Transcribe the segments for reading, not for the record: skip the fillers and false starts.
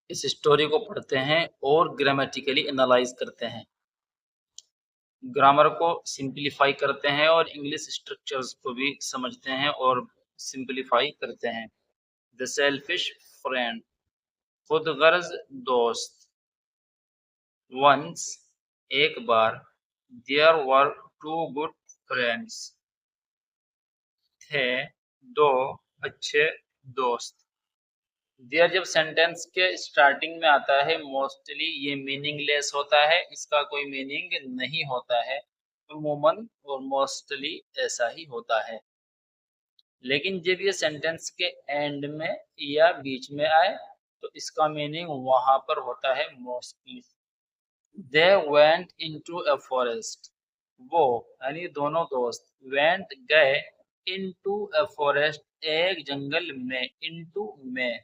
इस स्टोरी को पढ़ते हैं और ग्रामेटिकली एनालाइज करते हैं, ग्रामर को सिंप्लीफाई करते हैं और इंग्लिश स्ट्रक्चर्स को भी समझते हैं और सिंप्लीफाई करते हैं। द सेल्फिश फ्रेंड, खुदगर्ज दोस्त। वंस, एक बार। There were two good friends, थे दो अच्छे दोस्त। देयर जब सेंटेंस के स्टार्टिंग में आता है मोस्टली ये मीनिंगलेस होता है, इसका कोई मीनिंग नहीं होता है, अमूमन और मोस्टली ऐसा ही होता है। लेकिन जब ये सेंटेंस के एंड में या बीच में आए तो इसका मीनिंग वहां पर होता है mostly. They went into a forest, वो यानी दोनों दोस्त वेंट गए इनटू अ फॉरेस्ट एक जंगल में, इनटू में।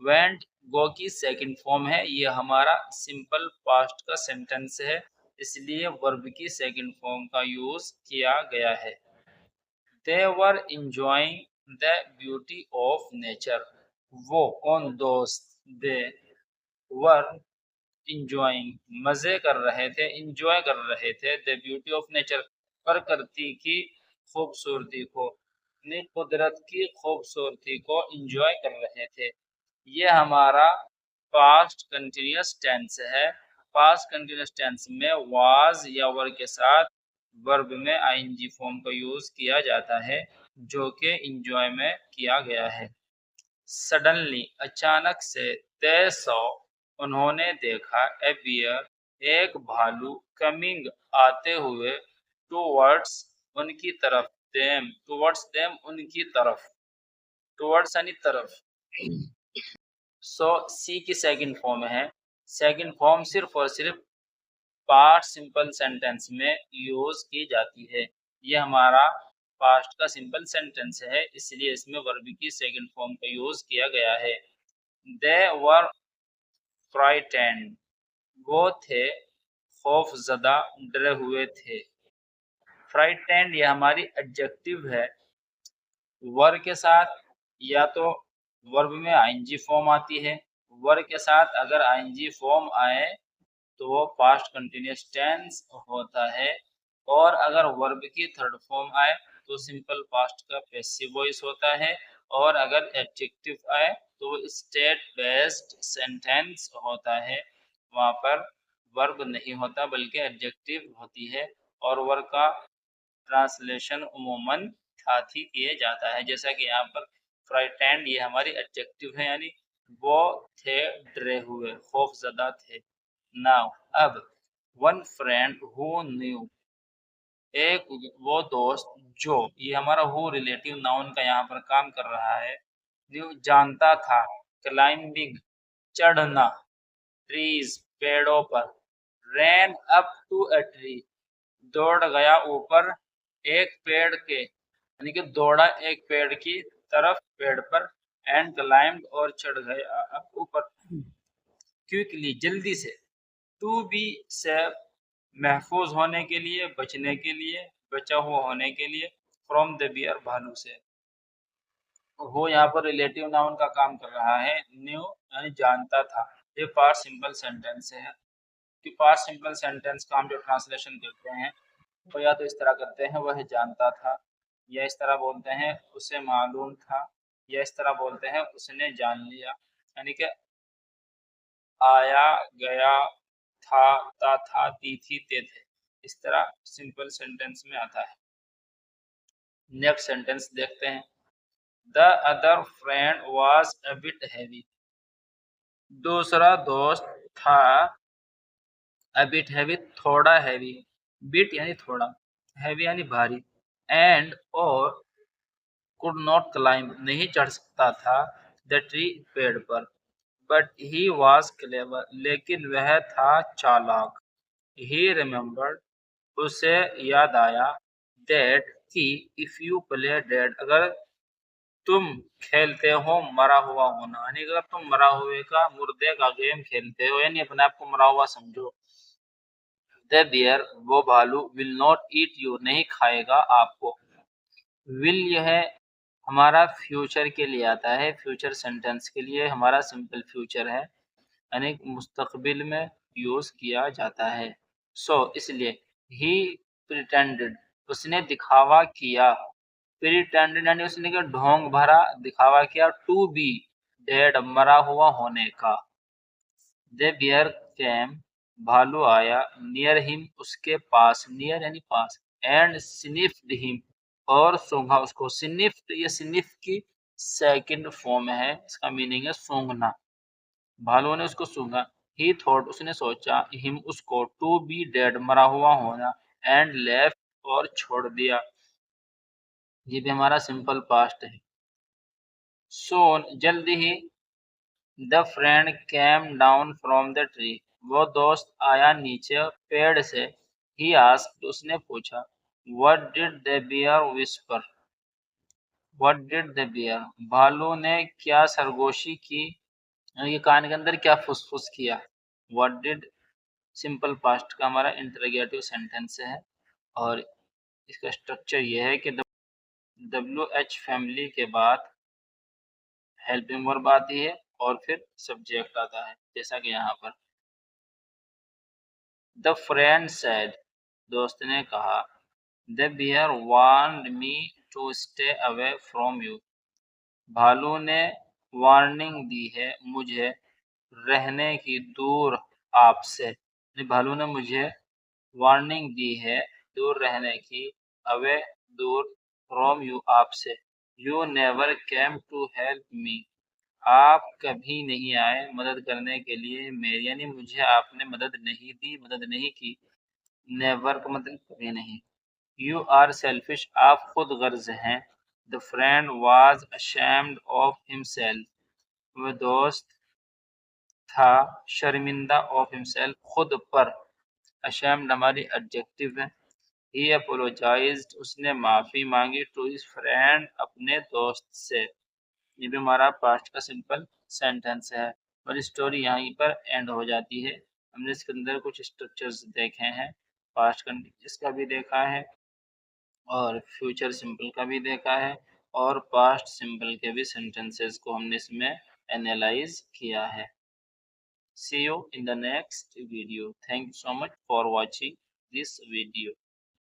वेंट गो की सेकंड फॉर्म है, ये हमारा सिंपल पास्ट का सेंटेंस है, इसलिए वर्ब की सेकंड फॉर्म का यूज किया गया है। They were enjoying the beauty of nature, वो कौन दोस्त, दे वर इंजॉइंग मजे कर रहे थे, इंजॉय कर रहे थे, द ब्यूटी ऑफ नेचर प्रकृति की खूबसूरती को, अपनी कुदरत की खूबसूरती को इंजॉय कर रहे थे। ये हमारा पास्ट कंटिन्यूअस टेंस है। पास्ट कंटिन्यूअस टेंस में वाज या वर के साथ वर्ब में आईएनजी फॉर्म का यूज किया जाता है, जो कि इंजॉय में किया गया है। सडनली, अचानक से। दे सॉ, उन्होंने देखा। ए बियर, एक भालू। कमिंग, आते हुए। टूवर्ड्स, उनकी तरफ। देम, टूवर्ड्स देम, उनकी तरफ। टूवर्ड्स यानी तरफ। सो सी की सेकंड फॉर्म है। सेकंड फॉर्म सिर्फ और सिर्फ पास्ट सिंपल सेंटेंस में यूज की जाती है। ये हमारा पास्ट का सिंपल सेंटेंस है, इसलिए इसमें वर्ब की सेकंड फॉर्म का यूज किया गया है। दे वर फ्राइटेंड, वो थे खौफजदा, डरे हुए थे। फ्राइटेंड ये हमारी एडजेक्टिव है। वर के साथ या तो वर्ब में आईएनजी फॉर्म आती है, वर के साथ अगर आईएनजी फॉर्म आए तो वो पास्ट कंटिन्यूअस टेंस होता है, और अगर वर्ब की थर्ड फॉर्म आए तो सिंपल पास्ट का पैसिव वॉइस होता है, और अगर एडजेक्टिव आए तो वो स्टेट बेस्ड सेंटेंस होता है, वहां पर वर्ब नहीं होता बल्कि एडजेक्टिव होती है, और वर्ब का ट्रांसलेशन उमूमन साथ ही किए जाता है। जैसा कि यहाँ पर फ्राइटेंड ये हमारी एडजेक्टिव है, यानी वो थे डरे हुए, खौफजदा थे। नाउ, अब। वन फ्रेंड हु न्यू, एक वो दोस्त जो, ये हमारा हु रिलेटिव नाउन का यहाँ पर काम कर रहा है। न्यू जानता था। क्लाइंबिंग, चढ़ना। ट्रीज, पेड़ों पर। रैन अप टू अ ट्री, दौड़ गया ऊपर एक पेड़ के, यानी कि दौड़ा एक पेड़ की तरफ, पेड़ पर। एंड क्लाइम्ड, और चढ़ गया अब ऊपर। क्विकली, जल्दी से। टू बी सेफ, महफूज होने के लिए, बचने के लिए, बचा हुआ होने के लिए। फ्रॉम द बियर, भालू से। वो यहाँ पर रिलेटिव नाउन का काम कर रहा है। न्यू यानी जानता था। ये पास्ट सिंपल सेंटेंस है कि पास्ट सिंपल सेंटेंस का हम जो ट्रांसलेशन करते हैं वो या तो इस तरह करते हैं, वह जानता था, या इस तरह बोलते हैं उसे मालूम था, या इस तरह बोलते हैं उसने जान लिया, यानी कि आया, गया, था, थी, ते थे। इस तरह सिंपल सेंटेंस में आता है। नेक्स्ट सेंटेंस देखते हैं। The other friend was a bit heavy, दूसरा दोस्त था। अ बिट हैवी, थोड़ा हैवी। बिट यानी थोड़ा, हैवी यानी भारी। एंड, और। कुड नॉट क्लाइंब, नहीं चढ़ सकता था। द ट्री, पेड़ पर। बट ही वॉज क्लेवर, लेकिन वह था चालाक। ही रिमेम्बर्ड, उसे याद आया। दैट, कि। इफ यू प्ले डेड, अगर तुम खेलते हो मरा हुआ होना, यानी अगर तुम मरा हुए का, मुर्दे का गेम खेलते हो, यानी अपने आप को मरा हुआ समझो। द बियर, वो भालू। विल नॉट ईट यू, नहीं खाएगा आपको। विल यह हमारा फ्यूचर के लिए आता है, फ्यूचर सेंटेंस के लिए हमारा सिंपल फ्यूचर है, यानी मुस्तकबिल में यूज किया जाता है। इसलिए ही प्रिटेंडेड, उसने दिखावा किया, प्रिटेंडेड यानी उसने क्या ढोंग भरा दिखावा किया, टू बी डेड मरा हुआ होने का। दे बियर कैम, भालू आया, नियर हिम उसके पास, नियर यानी पास, एंड स्निफ्ड हिम और सूंघा उसको। स्निफ्ड, ये स्निफ की सेकंड फॉर्म है, इसका मीनिंग है सूंघना। भालू ने उसको सूंघा, ही थॉट उसने सोचा, हिम उसको, टू बी डेड मरा हुआ होना, एंड लेफ्ट और छोड़ दिया। ये भी हमारा सिंपल पास्ट है। सोन जल्द ही, the friend came down from the tree, वो दोस्त आया नीचे पेड़ से। ही आस्क्ड, उसने पूछा, what did the bear whisper, what did the bear, भालू ने क्या सरगोशी की, यानी कि कान के अंदर क्या फुसफुस किया। व्हाट डिड सिंपल पास्ट का हमारा इंटरोगेटिव सेंटेंस है, और इसका स्ट्रक्चर ये है कि डब्ल्यू एच फैमिली के बाद हेल्पिंग वर्ब आती है और फिर सब्जेक्ट आता है, जैसा कि यहाँ पर। द फ्रेंड सेड, दोस्त ने कहा, the bear warned me to stay away from you, भालू ने वार्निंग दी है मुझे रहने की दूर आपसे। भालू ने मुझे वार्निंग दी है दूर रहने की, अवे दूर, फ्रॉम यू आपसे। You never came to help me, आप कभी नहीं आए मदद करने के लिए मेरी, यानी मुझे आपने मदद नहीं दी, मदद नहीं की। नेवर का मतलब कभी नहीं। यू आर सेल्फिश, आप खुद गर्ज हैं। The friend was ashamed of himself, वह दोस्त था शर्मिंदा ऑफ हिमसेल्फ खुद पर। अशेम्ड हमारी एडजेक्टिव है। ही अपोलोजाइज्ड, उसने माफी मांगी, टू हिज फ्रेंड अपने दोस्त से। ये भी हमारा पास्ट का सिंपल सेंटेंस है, और स्टोरी यहीं पर एंड हो जाती है। हमने इसके अंदर कुछ स्ट्रक्चर्स देखे हैं, पास्ट कंटिन्यूअस का भी देखा है और फ्यूचर सिंपल का भी देखा है, और पास्ट सिंपल के भी सेंटेंसेस को हमने इसमें एनालाइज किया है। See you in the next video. Thank you so much for watching this video.